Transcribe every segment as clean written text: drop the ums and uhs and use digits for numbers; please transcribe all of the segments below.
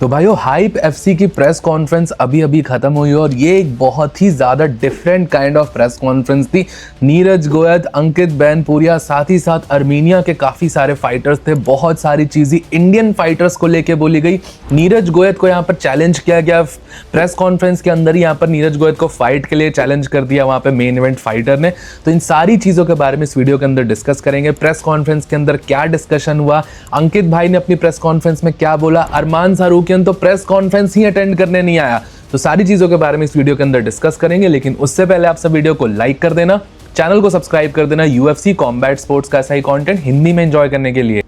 तो भाइयों hype FC की प्रेस कॉन्फ्रेंस अभी अभी खत्म हुई और ये एक बहुत ही ज्यादा different kind of press conference थी। नीरज गोयत, अंकित बैनपुरिया, साथ ही साथ अर्मीनिया के काफी सारे फाइटर्स थे। बहुत सारी चीजें इंडियन फाइटर्स को लेके बोली गई। नीरज गोयत को यहाँ पर चैलेंज किया गया प्रेस कॉन्फ्रेंस के अंदर ही। यहाँ पर नीरज गोयत को फाइट के लिए चैलेंज कर दिया वहां पे मेन इवेंट फाइटर ने। तो इन सारी चीजों के बारे में इस वीडियो के अंदर डिस्कस करेंगे। प्रेस कॉन्फ्रेंस के अंदर क्या डिस्कशन हुआ, अंकित भाई ने अपनी प्रेस कॉन्फ्रेंस में क्या बोला, अरमान सारूकियन तो प्रेस कॉन्फ्रेंस ही अटेंड करने नहीं आया। तो सारी चीजों के बारे में इस वीडियो के अंदर डिस्कस करेंगे, लेकिन उससे पहले आप सब वीडियो को लाइक कर देना, चैनल को सब्सक्राइब कर देना यूएफसी कॉम्बैट स्पोर्ट्स का ऐसा ही कंटेंट हिंदी में एंजॉय करने के लिए।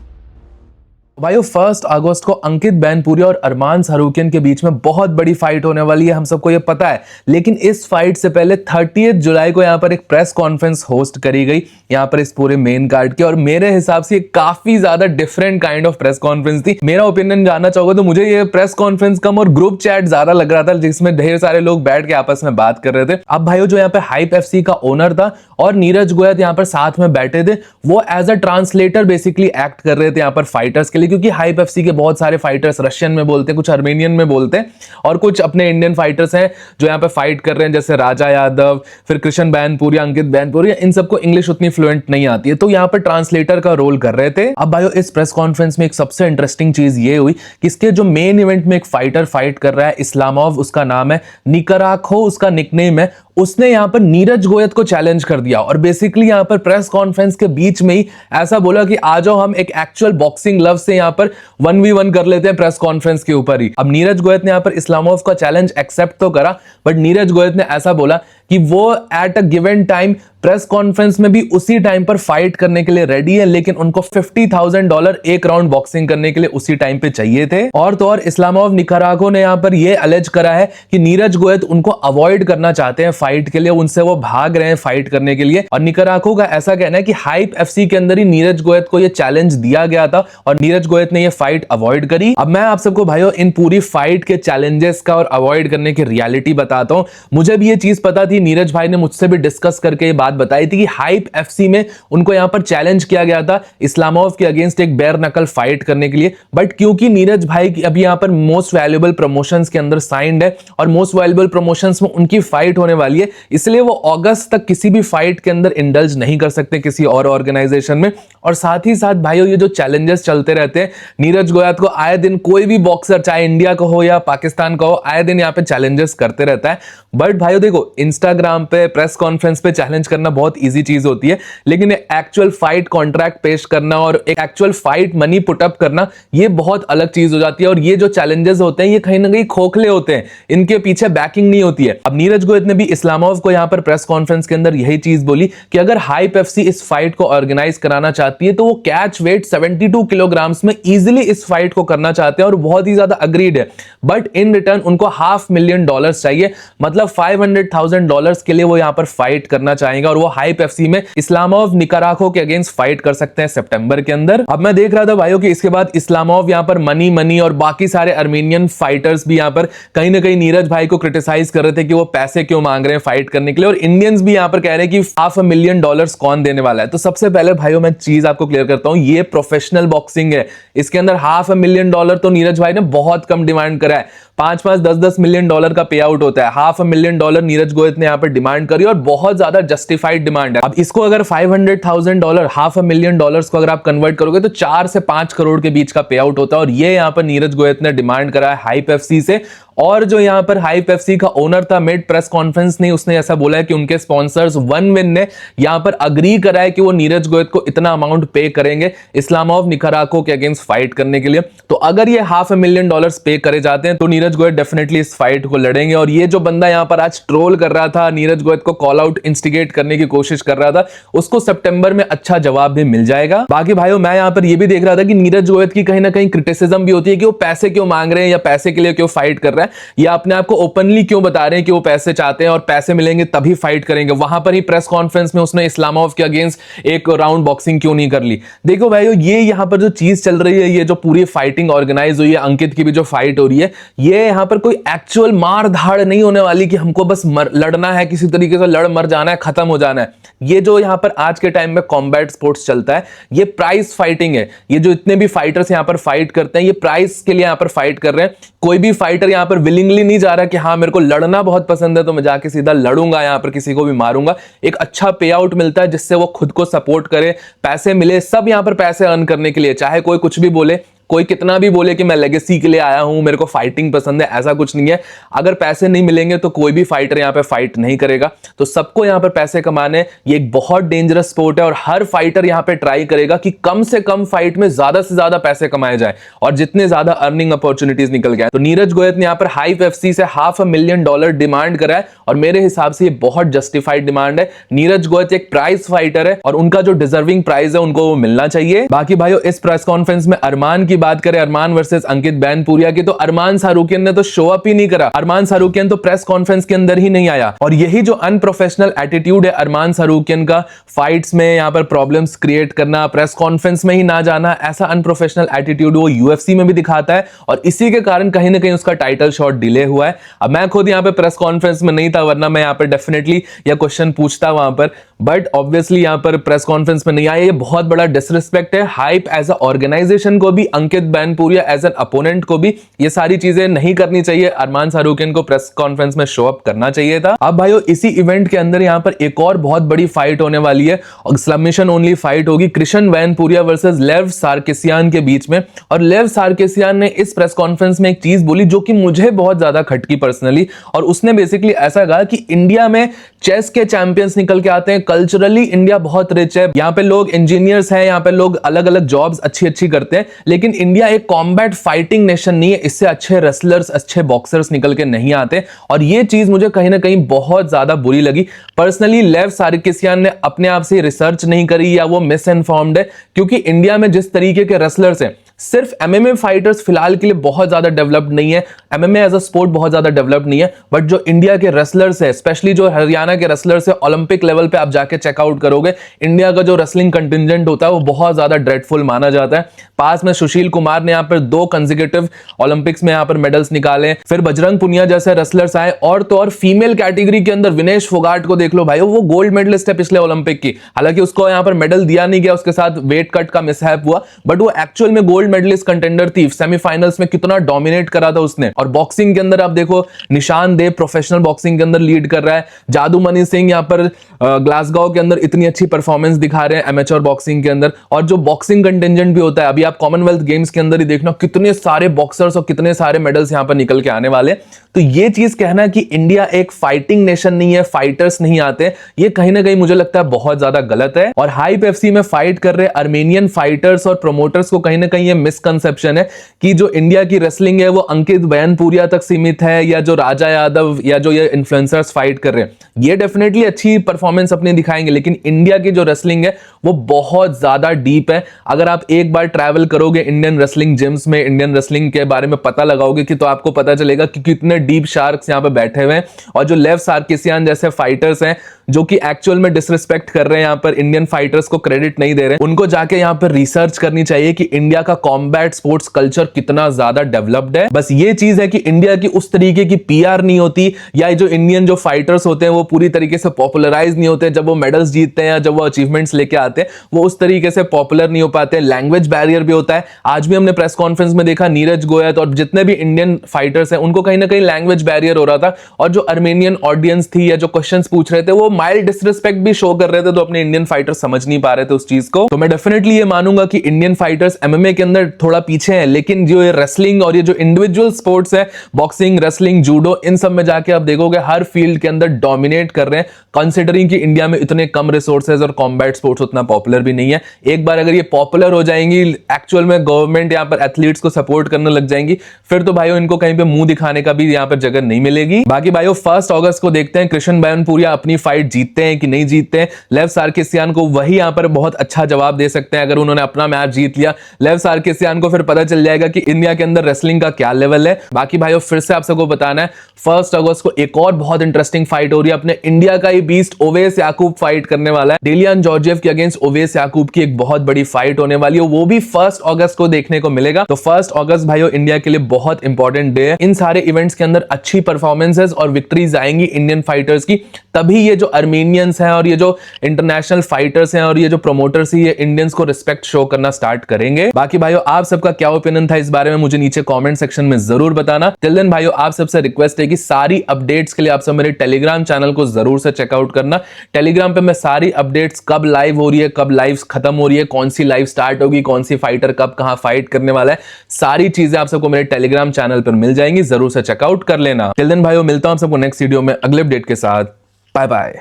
भाइयों 1 अगस्त को अंकित बैनपुरिया और अरमान सारूकियन के बीच में बहुत बड़ी फाइट होने वाली है, हम सबको ये पता है। लेकिन इस फाइट से पहले 30 जुलाई को यहाँ पर एक प्रेस कॉन्फ्रेंस होस्ट करी गई यहाँ पर इस पूरे मेन कार्ड के, और मेरे हिसाब से काफी ज्यादा different kind of press conference थी। मेरा ओपिनियन जानना चाहोगे तो मुझे ये प्रेस कॉन्फ्रेंस कम और ग्रुप चैट ज्यादा लग रहा था, जिसमें ढेर सारे लोग बैठ के आपस में बात कर रहे थे। अब भाइयों जो यहाँ पे हाइप एफसी का ओनर था और नीरज गोयत यहाँ पर साथ में बैठे थे, वो as a translator basically act कर रहे थे यहाँ पर फाइटर्स के लिए, क्योंकि हाइप एफसी के बहुत सारे फाइटर्स रशियन में बोलते हैं, कुछ अर्मेनियन में बोलते हैं, और कुछ अपने इंडियन फाइटर्स हैं जो यहाँ पे फाइट कर रहे हैं, जैसे राजा यादव, फिर कृष्ण बैनपुरिया, अंकित बैनपुरिया। इन सबको इंग्लिश उतनी फ्लुएंट नहीं आती है, तो यहाँ पर ट्रांसलेटर का रोल कर रहे थे। अब भाइयों इस प्रेस कॉन्फ्रेंस में एक सबसे इंटरेस्टिंग चीज ये हुई कि इसके जो मेन इवेंट में एक फाइटर फाइट कर रहा है, इस्लामोव उसका नाम है, निकराखो उसका निकनेम है, उसने यहां पर नीरज गोयत को चैलेंज कर दिया। और बेसिकली यहां पर प्रेस कॉन्फ्रेंस के बीच में ही ऐसा बोला कि आ जाओ हम एक एक्चुअल बॉक्सिंग लव से यहां पर 1v1 कर लेते हैं प्रेस कॉन्फ्रेंस के ऊपर ही। अब नीरज गोयत ने यहां पर इस्लामोव का चैलेंज एक्सेप्ट तो करा, बट नीरज गोयत ने ऐसा बोला कि वो at a given time press conference में भी उसी टाइम पर फाइट करने के लिए रेडी है, लेकिन उनको $50,000 एक राउंड बॉक्सिंग करने के लिए उसी टाइम पे चाहिए थे। और तो और इस्लामोव निकरागो ने यहां पर यह अलेज करा है कि नीरज गोयत उनको अवॉइड करना चाहते हैं फाइट के लिए, उनसे वो भाग रहे हैं फाइट करने के लिए। और निकरागो का ऐसा कहना है कि हाइप एफसी के अंदर ही नीरज गोयत को यह चैलेंज दिया गया था और नीरज गोयत ने यह फाइट अवॉइड करी। अब मैं आप सबको भाइयों इन पूरी फाइट के चैलेंजेस का और अवॉइड करने की रियलिटी बताता हूं। मुझे भी ये चीज पता थी, नीरज भाई ने मुझसे भी डिस्कस करके ये बात बताई थी कि हाइप एफसी में उनको यहां पर चैलेंज किया गया था इस्लामोव के अगेंस्ट एक बेयर नकल फाइट करने के लिए, बट क्योंकि नीरज भाई अभी यहां पर मोस्ट वैल्यूएबल प्रमोशंस के अंदर साइंड है और मोस्ट वैल्यूएबल प्रमोशंस में उनकी फाइट होने वाली है, इसलिए वो अगस्त तक किसी भी फाइट के अंदर इंडल्ज नहीं कर सकते किसी और ऑर्गेनाइजेशन में। और साथ ही साथ भाइयों ये जो चैलेंजेस चलते रहते हैं, नीरज गोयत को आए दिन कोई भी बॉक्सर चाहे इंडिया का हो या पाकिस्तान का हो, आए दिन यहां पे चैलेंजेस करते रहता है। बट भाइयों देखो, इंस्टाग्राम पे प्रेस कॉन्फ्रेंस पे चैलेंज करना बहुत इजी चीज होती है, लेकिन एक्चुअल फाइट कॉन्ट्रैक्ट पेश करना और एक actual fight money put up करना, ये बहुत अलग चीज हो जाती है। और ये जो चैलेंजेस होते हैं ये कहीं ना कहीं खोखले होते हैं, इनके पीछे बैकिंग नहीं होती है। अब नीरज गोयत ने भी इस्लामोव को यहां पर प्रेस कॉन्फ्रेंस के अंदर यही चीज बोली कि अगर हाइप एफसी इस फाइट को ऑर्गेनाइज कराना चाहती है तो वो कैच वेट 72 किलोग्राम में इजीली इस फाइट को करना चाहते हैं और बहुत ही ज्यादा अग्रीड है। बट इन रिटर्न उनको $500,000 चाहिए, मतलब $500,000 के लिए वो यहां पर फाइट करना चाहेंगे, और वो हाइप एफसी में इस्लामोव निकराखो के अगेंस्ट फाइट कर सकते हैं सितंबर के अंदर। अब मैं देख रहा था भाइयों कि इसके बाद इस्लामोव यहां पर मनी और बाकी सारे अर्मेनियन फाइटर्स भी यहां पर कहीं ना कहीं नीरज भाई को क्रिटिसाइज कर रहे थे कि वो पैसे क्यों मांग रहे हैं फाइट करने के लिए, और इंडियंस भी यहां पर कह रहे हैं कि $500,000 कौन देने वाला है। तो सबसे पहले भाइयों मैं चीज आपको क्लियर करता हूं, ये प्रोफेशनल बॉक्सिंग है, इसके अंदर $500,000 तो नीरज भाई ने बहुत कम डिमांड करा है। 5-5, $10-10 मिलियन का पे आउट होता है, $500,000 नीरज गोयत ने यहां पर डिमांड करी और बहुत ज्यादा जस्टिफाइड डिमांड है। अब इसको अगर $500,000 $500,000 को अगर आप कन्वर्ट करोगे तो 4 से 5 करोड़ के बीच का पे आउट होता है, और ये यहां पर नीरज गोयत ने डिमांड करा है हाइप एफसी से। और जो यहां पर हाइप एफसी का ओनर था मिड प्रेस कॉन्फ्रेंस नहीं, उसने ऐसा बोला है कि उनके स्पॉन्सर्स वन विन ने यहां पर अग्री करा है कि वो नीरज गोयत को इतना अमाउंट पे करेंगे इस्लामोव निकराखो के अगेंस्ट फाइट करने के लिए। तो अगर ये $500,000 पे करे जाते हैं तो नीरज गोयत डेफिनेटली इस फाइट को लड़ेंगे। और ये जो बंदा यहां पर आज ट्रोल कर रहा था, नीरज गोयत को कॉल आउट इंस्टिगेट करने की कोशिश कर रहा था, उसको सितंबर में अच्छा जवाब भी मिल जाएगा। बाकी भाइयों मैं यहां पर ये भी देख रहा था कि नीरज गोयत की कहीं ना कहीं क्रिटिसिज्म भी होती है कि वो पैसे क्यों मांग रहे हैं या पैसे के लिए क्यों फाइट कर रहा है। है, या अपने आप को ओपनली क्यों बता रहे हैं कि वो पैसे चाहते हैं और पैसे मिलेंगे तभी फाइट करेंगे। वहां पर ही प्रेस कॉन्फ्रेंस में उसने इस्लामोव के अगेंस्ट एक राउंड बॉक्सिंग क्यों नहीं कर ली। देखो भाइयों, ये यहाँ पर जो चीज चल रही है, ये जो पूरी फाइटिंग ऑर्गेनाइज हुई है, अंकित की भी जो फाइट हो रही है, ये यहाँ पर कोई एक्चुअल मार धाड़ नहीं होने वाली कि हमको बस लड़ना है, किसी तरीके से लड़ मर जाना है, खत्म हो जाना है। ये जो यहाँ पर आज के टाइम में कॉम्बैट स्पोर्ट्स चलता है, ये प्राइस फाइटिंग है। ये जो इतने भी फाइटर्स यहाँ पर फाइट करते हैं, ये प्राइस के लिए यहाँ पर फाइट कर रहे हैं। कोई भी फाइटर यहाँ पर विलिंगली नहीं जा रहा कि हाँ मेरे को लड़ना बहुत पसंद है तो मैं जाके सीधा लड़ूंगा, यहाँ पर किसी को भी मारूंगा। एक अच्छा पे आउट मिलता है जिससे वो खुद को सपोर्ट करे, पैसे मिले, सब यहाँ पर पैसे अर्न करने के लिए। चाहे कोई कुछ भी बोले, कोई कितना भी बोले कि मैं लेगेसी के लिए आया हूं, मेरे को फाइटिंग पसंद है, ऐसा कुछ नहीं है। अगर पैसे नहीं मिलेंगे तो कोई भी फाइटर यहां पे फाइट नहीं करेगा। तो सबको यहां पर पैसे कमाने, ये एक बहुत डेंजरस स्पोर्ट है और हर फाइटर यहां पे ट्राई करेगा कि कम से कम फाइट में ज्यादा से ज्यादा पैसे कमाए जाए और जितने ज्यादा अर्निंग अपॉर्चुनिटीज निकल गए। तो नीरज गोयत ने यहां पर हाइप एफसी से $500,000 डिमांड करा है और मेरे हिसाब से ये बहुत जस्टिफाइड डिमांड है। नीरज गोयत एक प्राइस फाइटर है और उनका जो डिजर्विंग प्राइस है उनको वो मिलना चाहिए। बाकी भाइयों, इस प्रेस कॉन्फ्रेंस में अरमान की बात करें, अरमान वर्सेस अंकित बैनपुरिया की, तो अरमान शाहरुखियन ने तो शो अप ही नहीं करा। अरमान शाहरुखियन तो प्रेस कॉन्फ्रेंस के अंदर ही नहीं आया और यही जो अनप्रोफेशनल एटीट्यूड है अरमान शाहरुखियन का, फाइट्स में यहां पर प्रॉब्लम्स क्रिएट करना, प्रेस कॉन्फ्रेंस में ही ना जाना, ऐसा अनप्रोफेशनल एटीट्यूड वो यूएफसी में भी दिखाता है और इसी के कारण कहीं ना कहीं उसका टाइटल शॉट डिले हुआ है। अब मैं खुद यहां पे प्रेस कॉन्फ्रेंस में नहीं था, वरना मैं यहां पर डेफिनेटली यह क्वेश्चन पूछता वहां पर, बट ऑब्वियसली यहां पर प्रेस कॉन्फ्रेंस में नहीं आया। ये बहुत बड़ा डिसरिस्पेक्ट है हाइप एज अ ऑर्गेनाइजेशन को भी, अंकित बैनपुरिया एज एन अपोनेंट को भी। ये सारी चीजें नहीं करनी चाहिए। अरमान शाहरुखियन को प्रेस कॉन्फ्रेंस में शो अप करना चाहिए था। अब भाइयों, इसी इवेंट के अंदर यहां पर एक और बहुत बड़ी फाइट होने वाली है और सबमिशन ओनली फाइट होगी, कृष्ण बैनपुरिया वर्सेस लेव सार्किसियान के बीच में। और लेव सार्किसियान ने इस प्रेस कॉन्फ्रेंस में एक चीज बोली जो कि मुझे बहुत ज्यादा खटकी पर्सनली, और उसने बेसिकली ऐसा कहा कि इंडिया में चेस के चैंपियंस निकल के आते हैं, कल्चरली इंडिया बहुत रिच है, यहाँ पे लोग इंजीनियर्स हैं, यहाँ पे लोग अलग अलग जॉब्स अच्छी अच्छी करते हैं, लेकिन इंडिया एक कॉम्बैट फाइटिंग नेशन नहीं है, इससे अच्छे रेसलर्स, अच्छे बॉक्सर्स निकल के नहीं आते। और ये चीज मुझे कहीं ना कहीं बहुत ज्यादा बुरी लगी पर्सनली। लेव सार्किसियान ने अपने आप से रिसर्च नहीं करी या वो मिस इन्फॉर्म्ड है, क्योंकि इंडिया में जिस तरीके के रेसलर्स हैं, सिर्फ एमएमए फाइटर्स फिलहाल के लिए बहुत ज्यादा डेवलप्ड नहीं है, एमएमए एज अ स्पोर्ट बहुत ज्यादा डेवलप्ड नहीं है, बट जो इंडिया के रेसलर्स है, स्पेशली जो हरियाणा के रेसलर्स है, ओलंपिक लेवल पे आप जाके चेकआउट करोगे, इंडिया का जो रेसलिंग कंटिजेंट होता है वो बहुत ज्यादा ड्रेडफुल माना जाता है। पास में सुशील कुमार ने यहाँ पर 2 कंसेक्यूटिव ओलंपिक्स में यहाँ पर मेडल्स निकाले, फिर बजरंग पुनिया जैसे रेसलर्स आए, और तो और फीमेल कैटेगरी के अंदर विनेश फोगाट को देख लो भाई, वो गोल्ड मेडलिस्ट है पिछले ओलंपिक की, हालांकि उसको यहाँ पर मेडल दिया नहीं गया, उसके साथ वेट कट का मिसहैप हुआ, बट वो एक्चुअल में गोल्ड मेडलिस्ट कंटेंडर थी। सेमीफाइनल्स में कितना डोमिनेट करा था उसने। और बॉक्सिंग के अंदर आप देखो, निशान देव प्रोफेशनल बॉक्सिंग के अंदर लीड कर रहा है, जादू मनी सिंह यहाँ पर ग्लासगो के अंदर इतनी अच्छी परफॉर्मेंस दिखा रहे हैं एमेच्योर बॉक्सिंग के अंदर। और जो बॉक्सिंग कंटिजेंट भी होता है, अभी आप कॉमनवेल्थ गेम्स के अंदर ही देखना कितने सारे बॉक्सर्स और कितने सारे मेडल्स यहाँ पर निकल के आने वाले। तो ये चीज कहना कि इंडिया एक फाइटिंग नेशन नहीं है, फाइटर्स नहीं आते, ये कहीं ना कहीं मुझे लगता है बहुत ज्यादा गलत है। और हाइप एफसी में फाइट कर रहे आर्मेनियन फाइटर्स और प्रोमोटर्स को कहीं ना कहीं ये मिसकंसेप्शन है कि जो इंडिया की रेसलिंग है वो अंकित बैनपुरिया तक सीमित है, या जो राजा यादव या जो ये इन्फ्लुएंसर्स फाइट कर रहे हैं, ये डेफिनेटली अच्छी परफॉर्मेंस अपनी दिखाएंगे, लेकिन इंडिया की जो रेसलिंग है वो बहुत ज्यादा डीप है। अगर आप एक बार ट्रैवल करोगे इंडियन रेसलिंग जिम्स में, इंडियन रेसलिंग के बारे में पता लगाओगे कि, तो आपको पता चलेगा कि कितने डीप शार्क्स यहां पे बैठे हुए हैं। और जो लेव सार्किसियान जैसे फाइटर्स हैं जो कि एक्चुअल में डिसरिस्पेक्ट कर रहे हैं, यहां पर इंडियन फाइटर्स को क्रेडिट नहीं दे रहे, उनको जाके यहां पर रिसर्च करनी चाहिए कि इंडिया का कॉम्बैट स्पोर्ट्स कल्चर कितना ज्यादा डेवलप्ड है। बस ये चीज है कि इंडिया की उस तरीके की पीआर नहीं होती, या जो इंडियन जो फाइटर्स होते हैं वो पूरी तरीके से पॉपुलराइज नहीं होते, जब वो मेडल्स जीतते हैं या जब वो अचीवमेंट्स लेके आते हैं वो उस तरीके से पॉपुलर नहीं हो पाते। लैंग्वेज बैरियर भी होता है। आज भी हमने प्रेस कॉन्फ्रेंस में देखा नीरज गोयत और जितने भी इंडियन फाइटर्स हैं उनको कहीं ना कहीं लैंग्वेज बैरियर हो रहा था, और जो आर्मेनियन ऑडियंस थी या जो क्वेश्चंस पूछ रहे थे वो माइल्ड डिसरिस्पेक्ट भी शो कर रहे थे, तो अपने इंडियन फाइटर्स समझ नहीं पा रहे थे उस चीज को। तो मैं डेफिनेटली ये मानूंगा कि इंडियन फाइटर्स एमएमए के अंदर थोड़ा पीछे हैं, लेकिन जो ये रेसलिंग और ये जो इंडिविजुअल स्पोर्ट्स है, बॉक्सिंग, रेसलिंग, जूडो, इन सब में जाके आप देखोगे हर फील्ड के अंदर डोमिनेट कर रहे हैं, कंसिडरिंग कि इंडिया में इतने कम रिसोर्सेज और कॉम्बैट स्पोर्ट्स उतना पॉपुलर भी नहीं है। एक बार अगर ये पॉपुलर हो जाएंगी, एक्चुअल में गवर्नमेंट यहाँ पर एथलीट्स को सपोर्ट करने लग जाएंगी, फिर तो भाइयों इनको कहीं पे मुंह दिखाने का भी यहाँ पर जगह नहीं मिलेगी। बाकी भाइयों 1 अगस्त को देखते हैं कृष्ण बैनपुरिया अपनी फाइट जीतते हैं कि नहीं जीतते हैं। लेव सार्किसियान को वही यहाँ पर बहुत अच्छा जवाब दे सकते हैं अगर उन्होंने अपना मैच जीत लिया। लेव सार्किसियान किसियान को फिर पता चल जाएगा कि इंडिया के अंदर रेसलिंग का क्या लेवल है। बाकी भाइयों फिर से आप सबको बताना है 1 अगस्त को एक और बहुत इंटरेस्टिंग फाइट हो रही है। अपने इंडिया का ही बीस्ट ओवेस याकूब फाइट करने वाला है। डेलियन जॉर्जियव के अगेंस्ट ओवेस याकूब की एक बहुत बड़ी फाइट होने वाली है, वो भी 1 अगस्त को देखने को मिलेगा। तो 1 अगस्त भाइयों इंडिया के लिए बहुत इंपॉर्टेंट डे है। इन सारे इवेंट्स के अंदर अच्छी परफॉर्मेंसेस और विक्ट्रीज आएंगी इंडियन फाइटर्स की, तभी ये जो अर्मेनियंस हैं और ये जो इंटरनेशनल फाइटर्स हैं और ये जो प्रोमोटर्स हैं ये इंडियंस को रिस्पेक्ट शो करना स्टार्ट करेंगे। बाकी भाइयों आप सबका क्या ओपिनियन था इस बारे में मुझे नीचे कमेंट सेक्शन में जरूर बताना। टिल देन भाइयों आप सबसे रिक्वेस्ट है कि सारी अपडेट्स के लिए आप सब मेरे टेलीग्राम चैनल को जरूर से चेकआउट करना। टेलीग्राम पे मैं सारी अपडेट्स कब लाइव हो रही है, कब लाइव खत्म हो रही है, कौन सी लाइव स्टार्ट होगी, कौन सी फाइटर कब कहां फाइट करने वाला है, सारी चीजें आप सबको मेरे टेलीग्राम चैनल पर मिल जाएंगी, जरूर से चेकआउट कर लेना। टिल देन भाइयों मिलता हूं आप सबको नेक्स्ट वीडियो में अगले अपडेट के साथ। Bye bye.